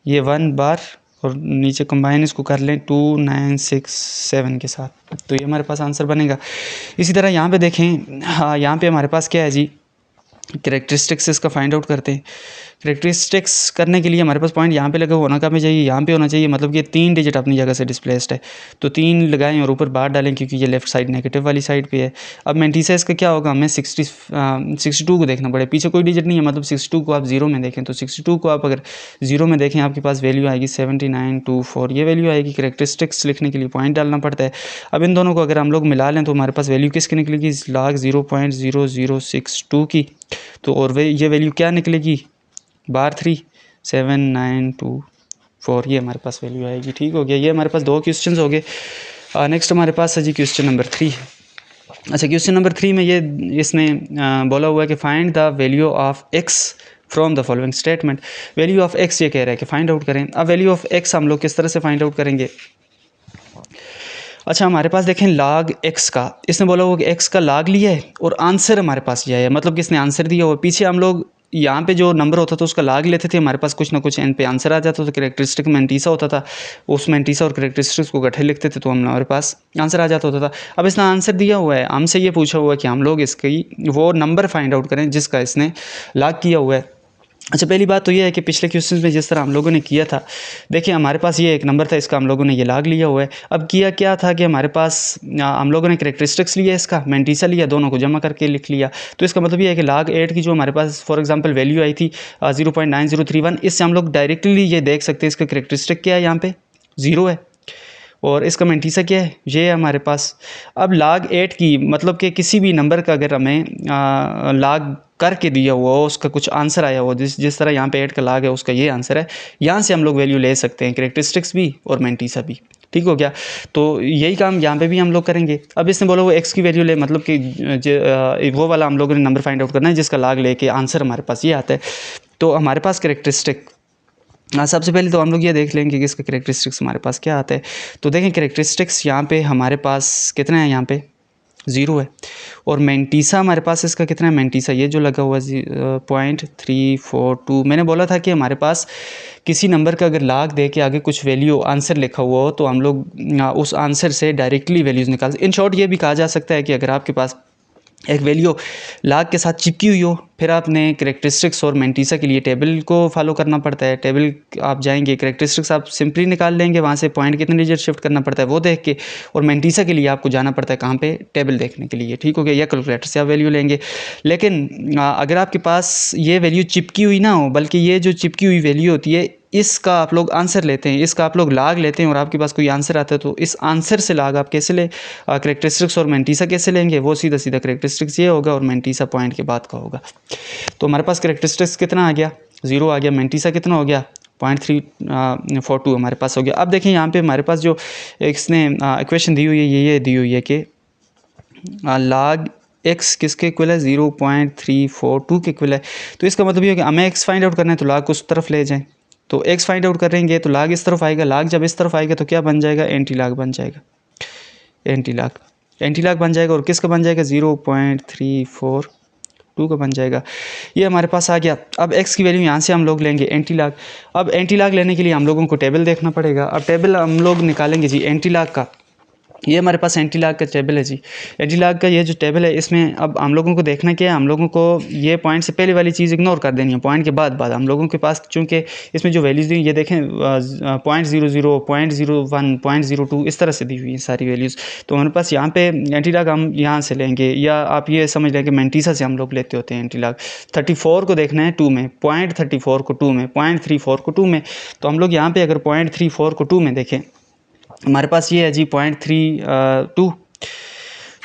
ये 1 बार, और नीचे कंबाइन इसको कर लें 2967 के साथ, तो ये हमारे पास आंसर बनेगा। इसी तरह यहाँ पे देखें, हाँ यहाँ पे हमारे पास क्या है जी, करेक्टरिस्टिक्स इसका फाइंड आउट करते हैं। करेक्टरिस्टिक्स करने के लिए हमारे पास पॉइंट यहाँ पे लगा होना कहाँ पे चाहिए, यहाँ पे होना चाहिए, मतलब कि 3 डिजिट अपनी जगह से डिस्प्लेस्ड है, तो 3 लगाएं और ऊपर बार डालें क्योंकि ये लेफ्ट साइड नेगेटिव वाली साइड पे है। अब मेंटीसा इसका क्या होगा, हमें 62 को देखना पड़े, पीछे कोई डिजिट नहीं है, मतलब 62 को आप 0 में देखें, तो 62 को आप अगर 0 में देखें आपके पास वैल्यू आएगी 7924, ये वैल्यू आएगी। करेक्टरिस्टिक्स लिखने के लिए पॉइंट डालना पड़ता है। अब इन दोनों को अगर हम लोग मिला लें तो हमारे पास वैल्यू किसकी निकलेगी, log 0.0062 की, तो और ये वैल्यू क्या निकलेगी, बार 37924, ये हमारे पास वैल्यू आएगी। ठीक हो गया, ये हमारे पास 2 क्वेश्चंस हो गए। नेक्स्ट हमारे पास है जी क्वेश्चन नंबर 3। अच्छा, क्वेश्चन नंबर 3 में ये इसने बोला हुआ है कि find the value of x from the following statement. Value of x ये कह रहा है कि फाइंड आउट करें। अब वैल्यू ऑफ एक्स हम लोग किस तरह से फाइंड आउट करेंगे? अच्छा, हमारे पास देखें लाग एक्स का, इसने बोला हुआ कि एक्स का लाग लिया है और आंसर हमारे पास यह है, मतलब कि इसने आंसर दिया हुआ। पीछे हम लोग यहाँ पे जो नंबर होता था उसका लाग लेते थे, हमारे पास कुछ ना कुछ एन पे आंसर आ जाता था। कैरेक्टरिस्टिक मेंटीसा होता था, उस मेंटीसा और कैरेक्टरिस्टिक्स को इकट्ठे लिखते थे तो हमारे पास आंसर आ जाता होता था। अब इसने आंसर दिया हुआ है, हमसे ये पूछा हुआ है कि हम लोग इसकी वो नंबर फाइंड आउट करें जिसका इसने लाग किया हुआ है। अच्छा, पहली बात तो ये है कि पिछले क्वेश्चन में जिस तरह हम लोगों ने किया था, देखिए हमारे पास ये एक नंबर था, इसका हम लोगों ने ये लाग लिया हुआ है। अब किया क्या था कि हमारे पास हम लोगों ने कैरेक्टरिस्टिक्स लिया, इसका मेंटीसा लिया, दोनों को जमा करके लिख लिया। तो इसका मतलब ये है कि लाग 8 की जो हमारे पास फॉर एग्जांपल वैल्यू आई थी 0.9031, इससे हम लोग डायरेक्टली ये देख सकते हैं इसका कैरेक्टरिस्टिक क्या है, यहाँ पे 0 है और इसका मेंटीसा क्या है, ये है हमारे पास। अब लाग 8 की मतलब कि किसी भी नंबर का अगर हमें लाग करके दिया हुआ हो, उसका कुछ आंसर आया हो, जिस तरह यहाँ पे 8 का लाग है उसका ये आंसर है, यहाँ से हम लोग वैल्यू ले सकते हैं, कैरेक्टरिस्टिक्स भी और मेंटीसा भी। ठीक हो गया? तो यही काम यहाँ पे भी हम लोग करेंगे। अब इसने बोला वो एक्स की वैल्यू ले, मतलब कि वो वाला हम लोगों ने नंबर फाइंड आउट करना है जिसका लाग लेके आंसर हमारे पास ये आता है। तो हमारे पास कैरेक्टरिस्टिक, सबसे पहले तो हम लोग ये देख लेंगे कि इसका कैरेक्टरिस्टिक्स हमारे पास क्या आता है। तो देखें कैरेक्टरिस्टिक्स यहाँ पे हमारे पास कितना है, यहाँ पे 0 है और मेंटीसा हमारे पास इसका कितना है, मेंटीसा ये जो लगा हुआ है 0.342। मैंने बोला था कि हमारे पास किसी नंबर का अगर लाग दे के आगे कुछ वैल्यू आंसर लिखा हुआ हो तो हम लोग उस आंसर से डायरेक्टली वैल्यूज़ निकाल। इन शॉर्ट ये भी कहा जा सकता है कि अगर आपके पास एक वैल्यू लाग के साथ चिपकी हुई हो, फिर आपने कैरेक्टरिस्टिक्स और मेंटीसा के लिए टेबल को फॉलो करना पड़ता है। टेबल आप जाएंगे, कैरेक्टरिस्टिक्स आप सिंपली निकाल लेंगे, वहाँ से पॉइंट कितने डिजिट शिफ्ट करना पड़ता है वो देख के, और मेंटीसा के लिए आपको जाना पड़ता है कहाँ पे, टेबल देखने के लिए। ठीक हो गया? या कैलकुलेटर से आप वैल्यू लेंगे। लेकिन अगर आपके पास ये वैल्यू चिपकी हुई ना हो, बल्कि ये जो चिपकी हुई वैल्यू होती है इसका आप लोग आंसर लेते हैं, इसका आप लोग लाग लेते हैं और आपके पास कोई आंसर आता है, तो इस आंसर से लाग आप कैसे ले, कैरेक्टरिस्टिक्स और मेंटीसा कैसे लेंगे? वो सीधा सीधा कैरेक्टरिस्टिक्स ये होगा और मेंटीसा पॉइंट के बाद का होगा। तो हमारे पास कैरेक्टरिस्टिक्स कितना आ गया, 0 आ गया। मेंटीसा कितना हो गया, 0.342 हमारे पास हो गया। अब देखें यहाँ पे हमारे पास जो इसने इक्वेशन दी हुई है, ये दी हुई है कि लाग एक्स किसके इक्वल है, 0.342 के इक्वल है। तो इसका मतलब ये है कि हमें एक्स फाइंड आउट करना है तो लाग को उस तरफ ले जाएं। तो एक्स फाइंड आउट करेंगे तो लाग इस तरफ आएगा, लाग जब इस तरफ आएगा तो क्या बन जाएगा, एंटी लाग बन जाएगा। एंटी लाग बन जाएगा और किसका बन जाएगा, 0.342 का बन जाएगा। ये हमारे पास आ गया। अब x की वैल्यू यहाँ से हम लोग लेंगे एंटी लाग। अब एंटी लाग लेने के लिए हम लोगों को टेबल देखना पड़ेगा। अब टेबल हम लोग निकालेंगे जी एंटी लाग का। ये हमारे पास एंटी लाग का टेबल है जी। एंटी लाग का ये जो टेबल है, इसमें अब हम लोगों को देखना क्या है, हम लोगों को ये पॉइंट से पहले वाली चीज़ इग्नोर कर देनी है। पॉइंट के बाद हम लोगों के पास चूँकि इसमें जो वैल्यूज़ दी ये देखें 0.00, 0.01, 0.02 इस तरह से दी हुई है सारी वैल्यूज़। तो हमारे पास यहाँ पे एंटी लाग हम यहाँ से लेंगे, या आप ये समझ लें कि मेंटीसा से हम लोग लेते होते हैं एंटी लाग। 34 को देखना है 2 में, 0.34 को 2 में, 0.34 को 2 में। तो हम लोग यहाँ पर अगर 0.34 को 2 में देखें, हमारे पास ये है जी 0.32।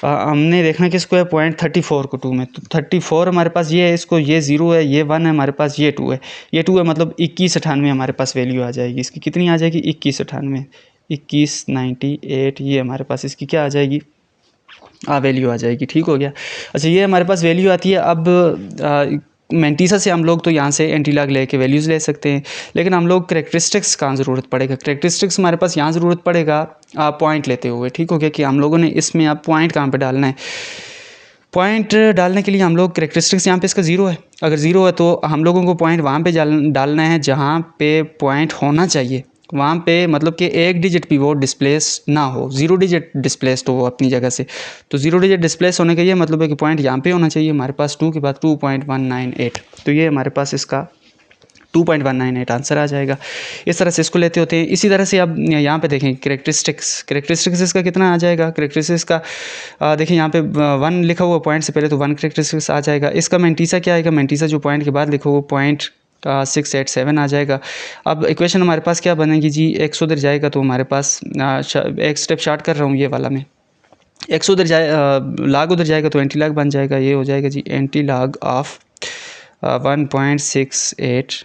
हमने देखना कि इसको है 0.34 को 2 में, तो 34 हमारे पास ये है, इसको ये 0 है, ये 1 है, हमारे पास ये 2 है। ये 2 है मतलब 2198 हमारे पास वैल्यू आ जाएगी। इसकी कितनी आ जाएगी, 2198, 2198 ये हमारे पास इसकी क्या आ जाएगी, वैल्यू आ जाएगी। ठीक हो गया? अच्छा, ये हमारे पास वैल्यू आती है। अब मेंटीसा से हम लोग तो यहाँ से एंटी लाग लेके वैल्यूज़ ले सकते हैं, लेकिन हम लोग कैरेक्टरिस्टिक्स का ज़रूरत पड़ेगा। कैरेक्टरिस्टिक्स हमारे पास यहाँ ज़रूरत पड़ेगा पॉइंट लेते हुए। ठीक हो गया? कि हम लोगों ने इसमें आप पॉइंट कहाँ पे डालना है। पॉइंट डालने के लिए हम लोग कैरेक्टरिस्टिक्स यहाँ पे इसका 0 है, अगर 0 है तो हम लोगों को पॉइंट वहाँ पे डालना है जहाँ पे पॉइंट होना चाहिए। वहाँ पे मतलब कि एक डिजिट भी वो डिस्प्लेस ना हो, 0 डिजिट डिस्प्लेस्ड हो अपनी जगह से। तो 0 डिजिट डिस्प्लेस होने का ये मतलब है कि पॉइंट यहाँ पे होना चाहिए हमारे पास 2 के बाद 2.198। तो ये हमारे पास इसका 2.198 आंसर आ जाएगा। इस तरह से इसको लेते होते हैं। इसी तरह से अब यहाँ पे देखें कैरेक्टरिस्टिक्स इसका कितना आ जाएगा। कैरेक्टरिस्टिक्स का देखिए यहाँ पे 1 लिखा हुआ पॉइंट से पहले, तो 1 कैरेक्टरिस्टिक्स आ जाएगा। इसका मेंटीसा क्या आएगा, मेंटीसा जो पॉइंट के बाद लिखा हुआ 0.687 आ जाएगा। अब इक्वेशन हमारे पास क्या बनेगी जी, एक्स उधर जाएगा तो हमारे पास एक स्टेप शार्ट कर रहा हूँ ये वाला मैं, एक्स उधर जाए लाग उधर जाएगा तो एंटी लाग बन जाएगा। ये हो जाएगा जी एंटी लाग ऑफ 1.687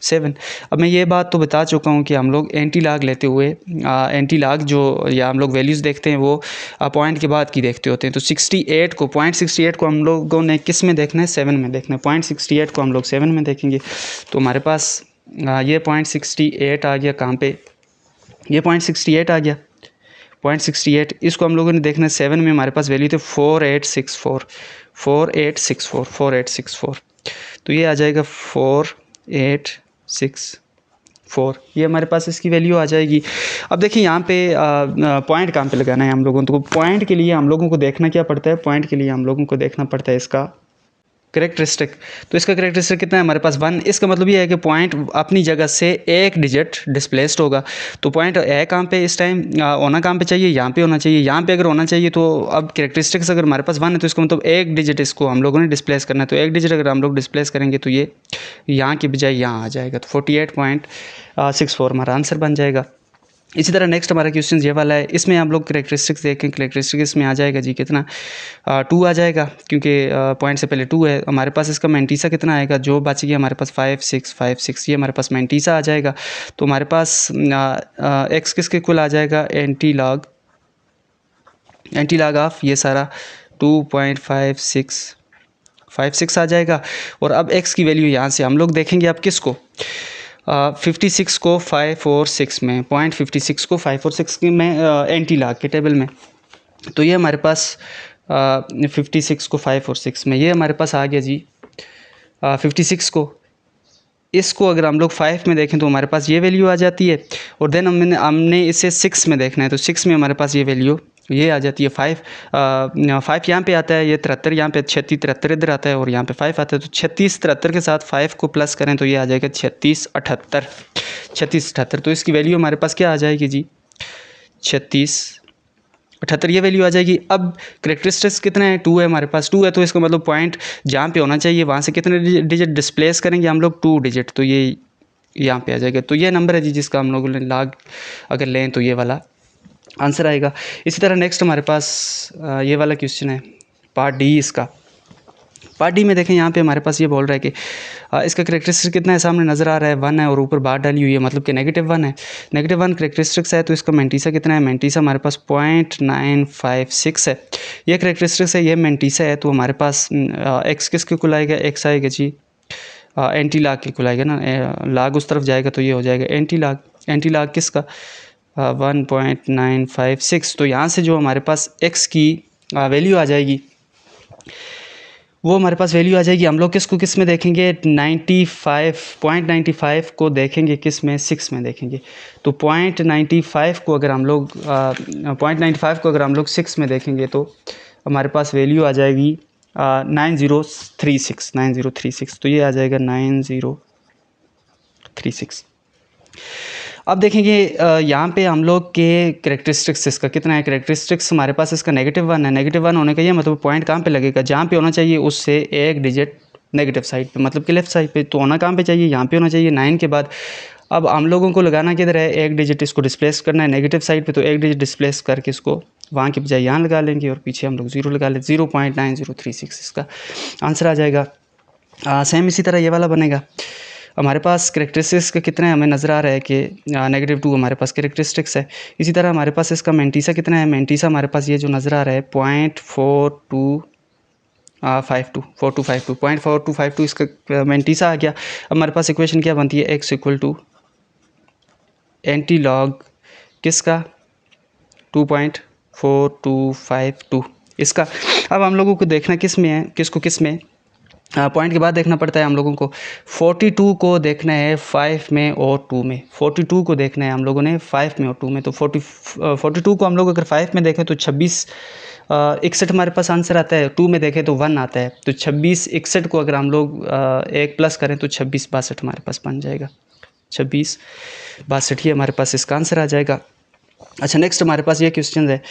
7। अब मैं ये बात तो बता चुका हूँ कि हम लोग एंटी लाग लेते हुए एंटी लाग जो या हम लोग वैल्यूज़ देखते हैं वो पॉइंट के बाद की देखते होते हैं। तो 68 को .68 को हम लोगों ने किस में देखना है, 7 में देखना है। .68 को हम लोग 7 में देखेंगे तो हमारे पास ये .68 आ गया। कहाँ पे, ये .68 आ गया। .68 इसको हम लोगों ने देखना है 7 में। हमारे पास वैल्यू थे 4864 तो ये आ जाएगा 4864, ये हमारे पास इसकी वैल्यू आ जाएगी। अब देखिए यहाँ पे पॉइंट कहाँ पे लगाना है हम लोगों को। पॉइंट के लिए हम लोगों को देखना क्या पड़ता है, पॉइंट के लिए हम लोगों को देखना पड़ता है इसका करेक्टरिस्टिक। तो इसका करेक्टरिस्टिक कितना है हमारे पास 1। इसका मतलब ये है कि पॉइंट अपनी जगह से एक डिजिट डिस्प्लेस्ड होगा। तो पॉइंट है कहाँ पे इस टाइम, होना कहाँ पे चाहिए, यहाँ पे होना चाहिए। यहाँ पे अगर होना चाहिए तो अब करेक्टरिस्टिक्स अगर हमारे पास 1 है तो इसका मतलब एक डिजिट इसको हम लोगों ने डिस्प्लेस करना है। तो एक डिजिट अगर हम लोग डिस्प्लेस करेंगे तो ये यहाँ की बजाय यहाँ आ जाएगा। तो 48.64 हमारा आंसर बन जाएगा। इसी तरह नेक्स्ट हमारा क्वेश्चन ये वाला है। इसमें हम लोग करेक्टरिस्टिक्स देखें। करेक्टरिस्टिक्स में आ जाएगा जी कितना, 2 आ जाएगा क्योंकि पॉइंट से पहले 2 है। हमारे पास इसका मैंटीसा कितना आएगा, जो बच गया हमारे पास 5656, ये हमारे पास मैंटीसा आ जाएगा। तो हमारे पास एक्स किसके कुल आ जाएगा, एंटी लॉग ऑफ ये सारा 2.56 आ जाएगा। और अब एक्स की वैल्यू यहाँ से हम लोग देखेंगे अब किसको, 56 को 5 और 6 में, .56 को 5 और 6 में एंटी लॉग के टेबल में। तो ये हमारे पास 56 को 5 और 6 में, ये हमारे पास आ गया जी 56 को। इसको अगर हम लोग 5 में देखें तो हमारे पास ये वैल्यू आ जाती है। और देन हमने इसे 6 में देखना है तो 6 में हमारे पास ये वैल्यू ये आ जाती है 5 यहाँ पे आता है, ये 73 यहाँ पे, 36 73 इधर आता है और यहाँ पे 5 आता है। तो 36 73 के साथ 5 को प्लस करें तो ये आ जाएगा 36 78। तो इसकी वैल्यू हमारे पास क्या आ जाएगी जी, 36 78 ये वैल्यू आ जाएगी। अब करेक्टरिस्टिक्स कितना है, 2 है हमारे पास। 2 है तो इसका मतलब पॉइंट जहाँ पे होना चाहिए वहाँ से कितने डिजिट डिस्प्लेस करेंगे हम लोग, 2 डिजिट। तो ये यहाँ पे आ जाएगा। तो ये नंबर है जी जिसका हम लोगों ने लॉग अगर लें तो ये वाला आंसर आएगा। इसी तरह नेक्स्ट हमारे पास ये वाला क्वेश्चन है पार्ट डी। इसका पार्ट डी में देखें यहाँ पे हमारे पास ये बोल रहा है कि इसका करेक्टरिस्टिक कितना है, सामने नज़र आ रहा है 1 है और ऊपर बार डाली हुई है, मतलब कि -1 है। -1 करेक्टरिस्टिक्स है तो इसका मैंटीसा कितना है, मैंटीसा हमारे पास 0.956 है। ये करेक्टरिस्टिक्स है, ये मैंटीसा है। तो हमारे पास एक्स किसके कुल आएगा, एक्स आएगा जी एंटी लॉग के कुल आएगा ना, लॉग उस तरफ जाएगा तो ये हो जाएगा एंटी लॉग किसका 1.956। तो यहाँ से जो हमारे पास x की वैल्यू आ जाएगी वो हमारे पास वैल्यू आ जाएगी। हम लोग किसको किस में देखेंगे, 95.95 को देखेंगे किस में, 6 में देखेंगे। तो 0.95 को अगर हम लोग 6 में देखेंगे तो हमारे पास वैल्यू आ जाएगी 9036। तो ये आ जाएगा 9036। अब देखेंगे यहाँ पे हम लोग के करेक्टरिस्टिक्स इसका कितना है। करेक्टरिस्टिक्स हमारे पास इसका -1 है। -1 होने का ये मतलब पॉइंट कहाँ पे लगेगा, जहाँ पे होना चाहिए उससे एक डिजिट नेगेटिव साइड पे, मतलब कि लेफ्ट साइड पे। तो होना कहाँ पे चाहिए, यहाँ पे होना चाहिए 9 के बाद। अब हम लोगों को लगाना किधर है, एक डिजिट इसको डिस्प्लेस करना है नेगेटिव साइड पे। तो एक डिजिट डिस्प्लेस करके इसको वहाँ की बजाय यहाँ लगा लेंगे और पीछे हम लोग 0 लगा लें। 0.9036 इसका आंसर आ जाएगा। सेम इसी तरह ये वाला बनेगा। हमारे पास करेक्टरिस्टिक्स का कितना है, हमें नज़र आ रहा है कि -2 हमारे पास करेक्टरिस्टिक्स है। इसी तरह हमारे पास इसका मैंटीसा कितना है, मैंटीसा हमारे पास ये जो नज़र आ रहा है 0.4252 इसका मैंटीसा आ गया। अब हमारे पास इक्वेशन क्या बनती है, x = एंटी लॉग किसका 2.4252 इसका। अब हम लोगों को देखना किस में है, किस में पॉइंट के बाद देखना पड़ता है हम लोगों को। 42 को देखना है 5 में और 2 में। 42 को देखना है हम लोगों ने 5 में और 2 में। तो 42 को हम लोग अगर 5 में देखें तो 26 61 हमारे पास आंसर आता है। 2 में देखें तो 1 आता है। तो 26 61 को अगर हम लोग एक प्लस करें तो 26 62 हमारे पास बन जाएगा। 26 62 ही हमारे पास इसका आंसर आ जाएगा। अच्छा नेक्स्ट हमारे पास ये क्वेश्चन है।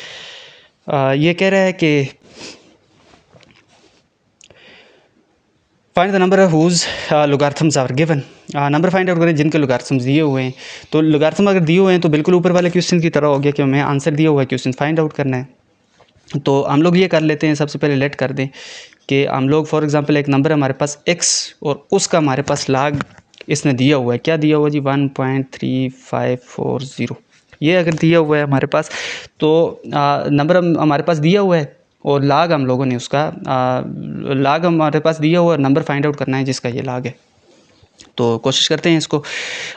ये कह रहा है कि find the number whose logarithms are given. Number find out करें जिनके लोगारिथम्स दिए हुए हैं। तो लोगारिथम अगर दिए हुए हैं तो बिल्कुल ऊपर वाले क्वेश्चन की तरह हो गया कि हमें आंसर दिया हुआ है, क्वेश्चन फाइंड आउट करना है। तो हम लोग ये कर लेते हैं, सबसे पहले लेट कर दें कि हम लोग फॉर एग्जांपल एक नंबर हमारे पास x और उसका हमारे पास लॉग इसने दिया हुआ है, क्या दिया हुआ जी 1.3540, ये अगर दिया हुआ है हमारे पास तो नंबर हमारे पास दिया हुआ है और लाग हम लोगों ने उसका लाग हमारे पास दिया हुआ है, नंबर फाइंड आउट करना है जिसका ये लाग है। तो कोशिश करते हैं इसको।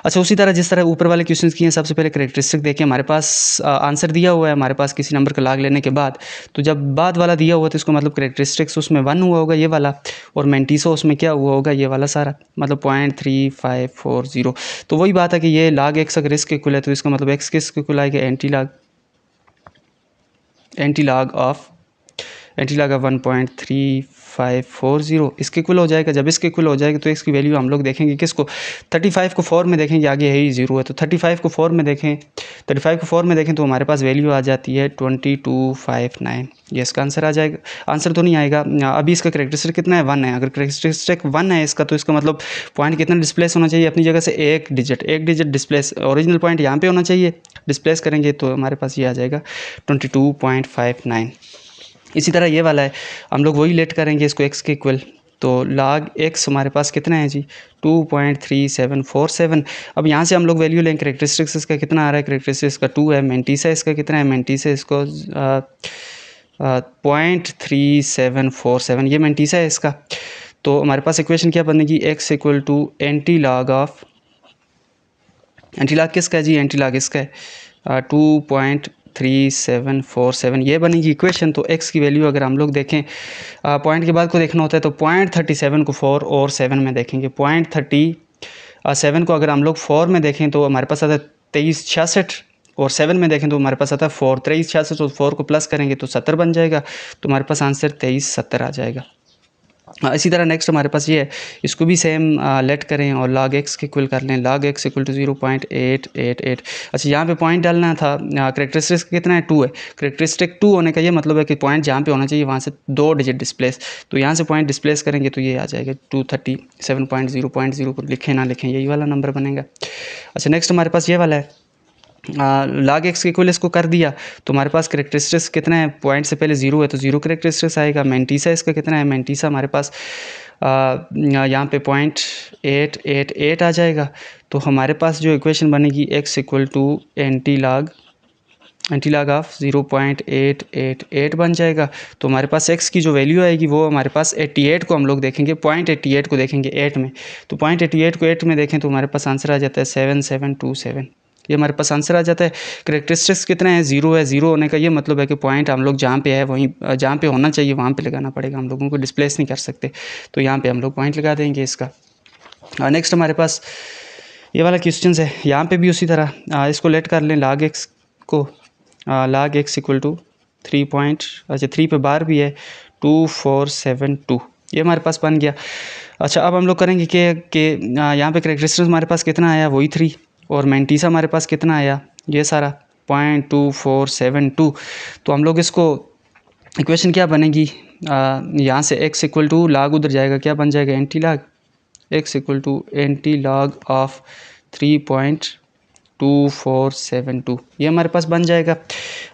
अच्छा, उसी तरह जिस तरह ऊपर वाले क्वेश्चंस किए हैं, सबसे पहले कैरेक्टरिस्टिक देखें, हमारे पास आंसर दिया हुआ है हमारे पास किसी नंबर का लाग लेने के बाद, तो जब बाद वाला दिया हुआ तो इसको मतलब कैरेक्टरिस्टिक्स उसमें 1 हुआ होगा ये वाला, और मेंटिसो उसमें क्या हुआ होगा ये वाला सारा, मतलब 0.3540। तो वही बात है कि ये लाग एक्स अगर इसके इक्वल है तो इसका मतलब एक्स किसके इक्वल आएगा, एंटी लाग ऑफ 1.3540 इसके इक्वल हो जाएगा। जब इसके इक्वल हो जाएगा तो इसकी वैल्यू हम लोग देखेंगे किसको, 35 को 4 में देखेंगे, आगे है ही 0 है, तो 35 को 4 में देखें, 35 को 4 में देखें तो हमारे पास वैल्यू आ जाती है 2259। ये इसका आंसर आ जाएगा। आंसर तो नहीं आएगा, अभी इसका कैरेक्टरिस्टिक कितना है, 1 है। अगर कैरेक्टरिस्टिक 1 है इसका तो इसका मतलब पॉइंट कितना डिस्प्लेस होना चाहिए अपनी जगह से, एक डिजिट डिस्प्लेस, ओरिजिनल पॉइंट यहाँ पे होना चाहिए, डिस्प्लेस करेंगे तो हमारे पास ये आ जाएगा 22.59। इसी तरह ये वाला है, हम लोग वही लेट करेंगे इसको x के इक्वल, तो लाग x हमारे पास कितना है जी 2.3747। अब यहाँ से हम लोग वैल्यू लेंगे, कैरेक्टरिस्टिक्स इसका कितना आ रहा है, कैरेक्टरिस्टिक्स का 2 है, मेंटिसा इसका कितना है, मेंटिसा इसको 0.3747, ये मेंटिसा है इसका। तो हमारे पास इक्वेशन क्या बनेगी, x equal to anti log of, anti log किसका है जी, एंटी लाग इसका है 2.3747, ये बनेगी इक्वेशन। तो x की वैल्यू अगर हम लोग देखें, पॉइंट के बाद को देखना होता है तो 0.37 को 4 और 7 में देखेंगे। 0.37 को अगर हम लोग 4 में देखें तो हमारे पास आता है 2366, और 7 में देखें तो हमारे पास आता है 4, 2366 और 4 को प्लस करेंगे तो 70 बन जाएगा, तो हमारे पास आंसर 2370 आ जाएगा। इसी तरह नेक्स्ट हमारे पास ये है, इसको भी सेम लेट करें और log x के इक्वल कर लें, log x इक्वल टू 0.888। अच्छा, यहाँ पे पॉइंट डालना था, कैरेक्टरिस्टिक कितना है 2 है, कैरेक्टरिस्टिक 2 होने का ये मतलब है कि पॉइंट जहाँ पे होना चाहिए वहाँ से 2 डिजिट डिस्प्लेस, तो यहाँ से पॉइंट डिस्प्लेस करेंगे तो ये आ जाएगा 237.0.0 को लिखें ना लिखें यही वाला नंबर बनेगा। अच्छा, नेक्स्ट हमारे पास ये वाला है, log x के इक्वल इसको कर दिया तो हमारे पास कैरेक्टरिस्टिक्स कितना है, पॉइंट से पहले 0 है तो 0 कैरेक्टरिस्टिक्स आएगा। मेंटिसा इसका कितना है, मेंटिसा हमारे पास यहाँ पे 0.888 आ जाएगा। तो हमारे पास जो इक्वेशन बनेगी x equal to anti log of 0.888 बन जाएगा। तो हमारे पास x की जो वैल्यू आएगी वो हमारे पास 88 को हम लोग देखेंगे, 0.88 को देखेंगे 8 में, तो 0.88 को 8 में देखें तो हमारे पास आंसर आ जाता है 7727, ये हमारे पास आंसर आ जाता है। कैरेक्टरिस्टिक्स कितना है, 0 है, 0 होने का ये मतलब है कि पॉइंट हम लोग जहाँ पे है वहीं जहाँ पे होना चाहिए वहाँ पे लगाना पड़ेगा, हम लोगों को डिस्प्लेस नहीं कर सकते, तो यहाँ पे हम लोग पॉइंट लगा देंगे इसका। नेक्स्ट हमारे पास ये वाला क्वेश्चन है, यहाँ पे भी उसी तरह इसको लेट कर लें, log x को, log x इक्वल टू 3 पे बार भी है 2472, ये हमारे पास बन गया। अच्छा, अब हम लोग करेंगे कि यहाँ पे कैरेक्टरिस्टिक्स हमारे पास कितना आया, वही 3, और मेंटिसा हमारे पास कितना आया, ये सारा 0.2472। तो हम लोग इसको इक्वेशन क्या बनेगी, यहाँ से x इक्वल टू लाग उधर जाएगा, क्या बन जाएगा, anti log, x equal to anti log of 3.2472, ये हमारे पास बन जाएगा।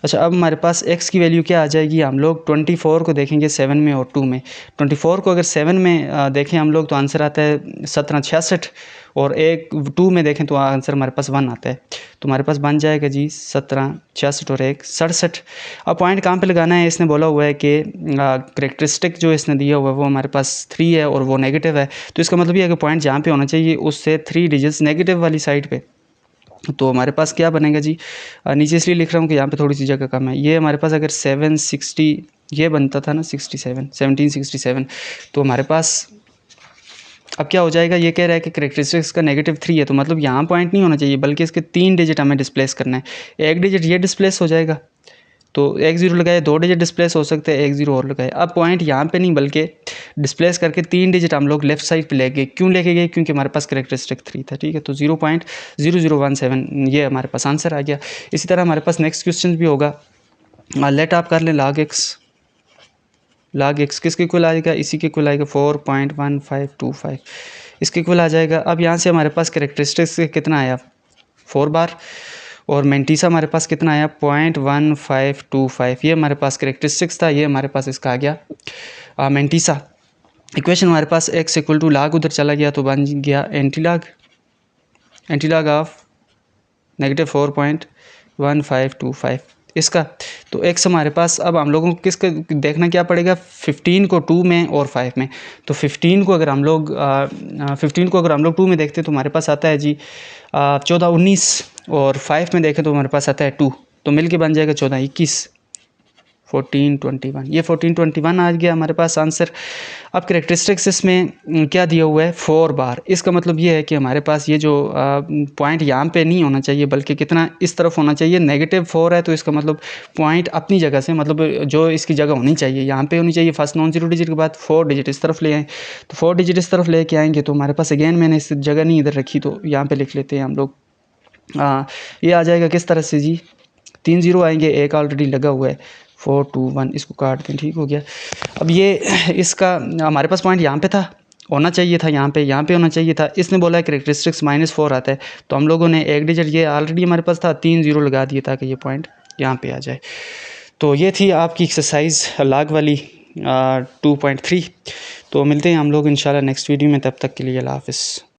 अच्छा, अब हमारे पास x की वैल्यू क्या आ जाएगी, हम लोग 24 को देखेंगे 7 में और 2 में। 24 को अगर 7 में देखें हम लोग तो आंसर आता है 1766, और 2 में देखें तो आंसर हमारे पास 1 आता है, तो हमारे पास बन जाएगा जी 1766 और 1 67। अब पॉइंट कहाँ पे लगाना है, इसने बोला हुआ है कि कैरेक्टरिस्टिक जो इसने दिया हुआ है वो हमारे पास 3 है और वो नेगेटिव है, तो इसका मतलब ये है कि पॉइंट जहाँ पे होना चाहिए उससे 3 डिजिट्स नेगेटिव वाली साइड पे। तो हमारे पास क्या बनेगा जी, नीचे इसलिए लिख रहा हूँ कि यहाँ पे थोड़ी सी जगह कम है, ये हमारे पास अगर 760 ये बनता था ना 1767, तो हमारे पास अब क्या हो जाएगा, ये कह रहा है कि कैरेक्टरिस्टिक्स का -3 है, तो मतलब यहाँ पॉइंट नहीं होना चाहिए बल्कि इसके 3 डिजिट हमें डिस्प्लेस करना है। एक डिजिट ये डिस्प्लेस हो जाएगा तो 1 0 लगाए, 2 डिजिट डिस्प्लेस हो सकते हैं, 1 0 और लगाए। अब पॉइंट यहाँ पे नहीं बल्कि डिस्प्लेस करके 3 डिजिट हम लोग लेफ्ट साइड पे ले गए, क्यों लेके गए, क्योंकि हमारे पास कैरेक्टरिस्टिक 3 था, ठीक है। तो 0.0017 ये हमारे पास आंसर आ गया। इसी तरह हमारे पास नेक्स्ट क्वेश्चन भी होगा, लेट आप कर लें log x किसके इक्वल आएगा, इसी के इक्वल आएगा 4.1525, इसके इक्वल आ जाएगा। अब यहाँ से हमारे पास कैरेक्टरिस्टिक्स कितना आया 4 बार, और मेंटिसा हमारे पास कितना आया 0.1525, ये हमारे पास कैरेक्टरिस्टिक्स था, ये हमारे पास इसका आ गया मेंटिसा। इक्वेशन हमारे पास x इक्वल टू लाग उधर चला गया तो बन गया एंटी लाग, एंटीलॉग ऑफ -4.1525 इसका। तो एक्स हमारे पास, अब हम लोगों को किसका देखना क्या पड़ेगा, 15 को 2 में और 5 में। तो 15 को अगर हम लोग 2 में देखते हैं तो हमारे पास आता है जी 14 19, और 5 में देखें तो हमारे पास आता है 2, तो मिल के बन जाएगा 14 21 14 21। ये 14 21 आ गया हमारे पास आंसर। अब कैरेक्टरिस्टिक्स इसमें क्या दिया हुआ है, 4 बार। इसका मतलब ये है कि हमारे पास ये जो पॉइंट यहाँ पे नहीं होना चाहिए, बल्कि कितना इस तरफ होना चाहिए, -4 है तो इसका मतलब पॉइंट अपनी जगह से, मतलब जो इसकी जगह होनी चाहिए यहाँ पे होनी चाहिए। फर्स्ट नॉन जीरो डिजिट के बाद 4 डिजिट इस तरफ ले आए, तो 4 डिजिट इस तरफ लेके आएंगे तो हमारे पास अगेन मैंने इस जगह नहीं इधर रखी, तो यहाँ पर लिख लेते हैं हम लोग। ये आ जाएगा किस तरह से जी, 3 0 आएंगे, एक ऑलरेडी लगा हुआ है, 4 2 1, इसको काट दें, ठीक हो गया। अब ये इसका हमारे पास पॉइंट यहाँ पे था, होना चाहिए था यहाँ पे होना चाहिए था। इसने बोला है कैरेक्टरिस्टिक्स -4 आता है, तो हम लोगों ने एक डिजिट ये ऑलरेडी हमारे पास था, 3 0 लगा दिए ताकि ये पॉइंट यहाँ पे आ जाए। तो ये थी आपकी एक्सरसाइज लॉग वाली 2.3। तो मिलते हैं हम लोग इंशाल्लाह नेक्स्ट वीडियो में, तब तक के लिए अल्लाह हाफ़िज़।